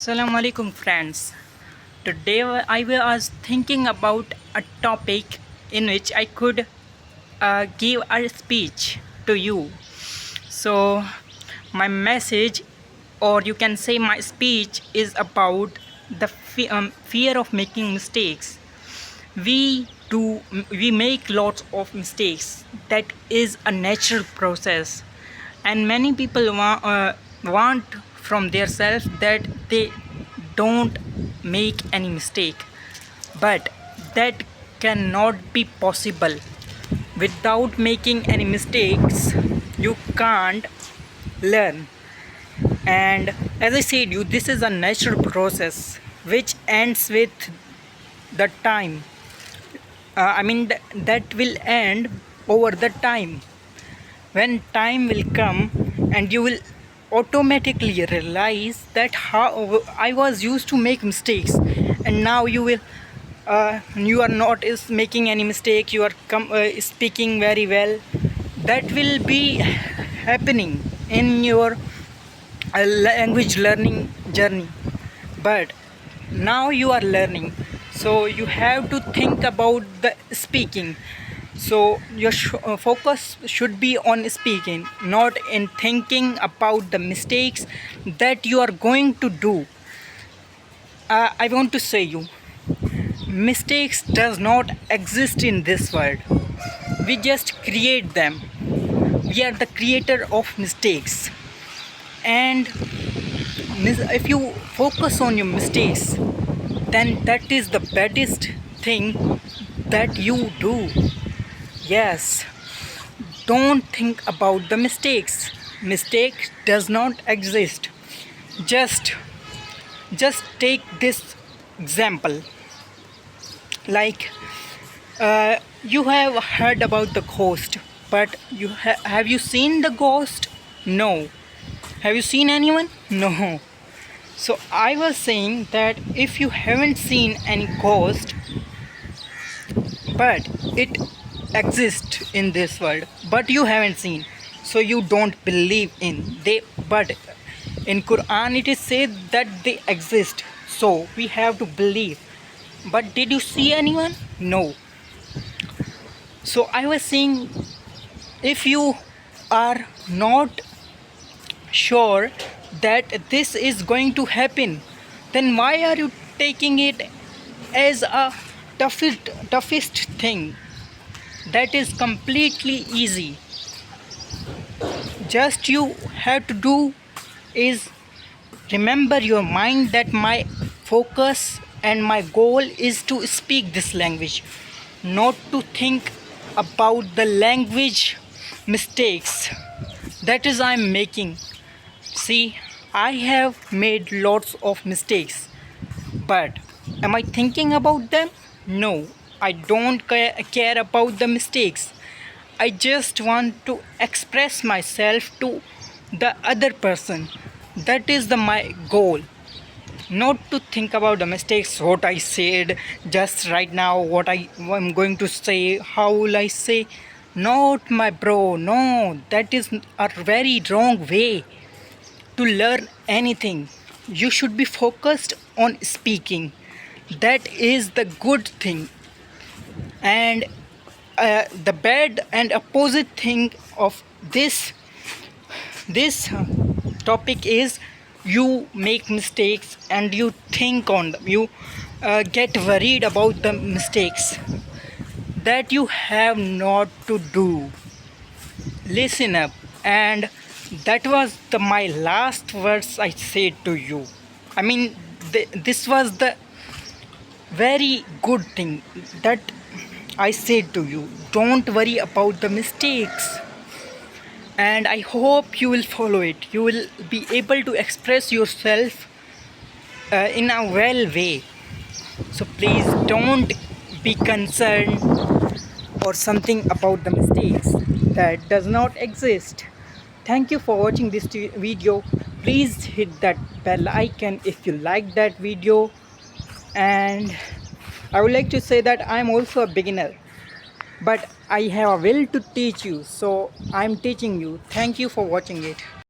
Assalamu alaikum friends. Today I was thinking about a topic in which I could give a speech to you. So my message, or you can say my speech, is about the fear of making mistakes. We make lots of mistakes. That is a natural process, and many people want from their self that they don't make any mistake, but that cannot be possible. Without making any mistakes you can't learn. And as I said you, this is a natural process which ends with the time. That will end over the time. When time will come and you will automatically realize that how I was used to make mistakes, and now you are not is making any mistake. You are speaking very well. That will be happening in your language learning journey. But now you are learning, so you have to think about the speaking. So your focus should be on speaking, not in thinking about the mistakes that you are going to do. I want to say you, mistakes does not exist in this world. We just create them. We are the creator of mistakes. And if you focus on your mistakes, then that is the baddest thing that you do. Yes, don't think about the mistakes. Mistake does not exist. Just just take this example. Like you have heard about the ghost, but have you seen the ghost? No. Have you seen anyone? No. So I was saying that if you haven't seen any ghost, but it exists in this world, but you haven't seen, so you don't believe in they. But in Quran it is said that they exist, so we have to believe. But did you see anyone? No. So I was saying, if you are not sure that this is going to happen, then why are you taking it as a toughest thing? That is completely easy. Just you have to do is remember your mind that my focus and my goal is to speak this language, not to think about the language mistakes that is I'm making. See, I have made lots of mistakes, but am I thinking about them? No, I don't care about the mistakes. I just want to express myself to the other person. That is my goal. Not to think about the mistakes, what I said just right now, what I'm going to say, how will I say. Not my bro, no, that is a very wrong way to learn anything. You should be focused on speaking. That is the good thing. And the bad and opposite thing of this topic is you make mistakes and you think on them. You get worried about the mistakes that you have not to do. Listen up. And that was my last words I said to you. I mean, this was the very good thing that I said to you. Don't worry about the mistakes. And I hope you will follow it. You will be able to express yourself in a well way. So please don't be concerned or something about the mistakes that does not exist. Thank you for watching this video. Please hit that bell icon if you like that video. And I would like to say that I'm also a beginner, but I have a will to teach you, so I'm teaching you. Thank you for watching it.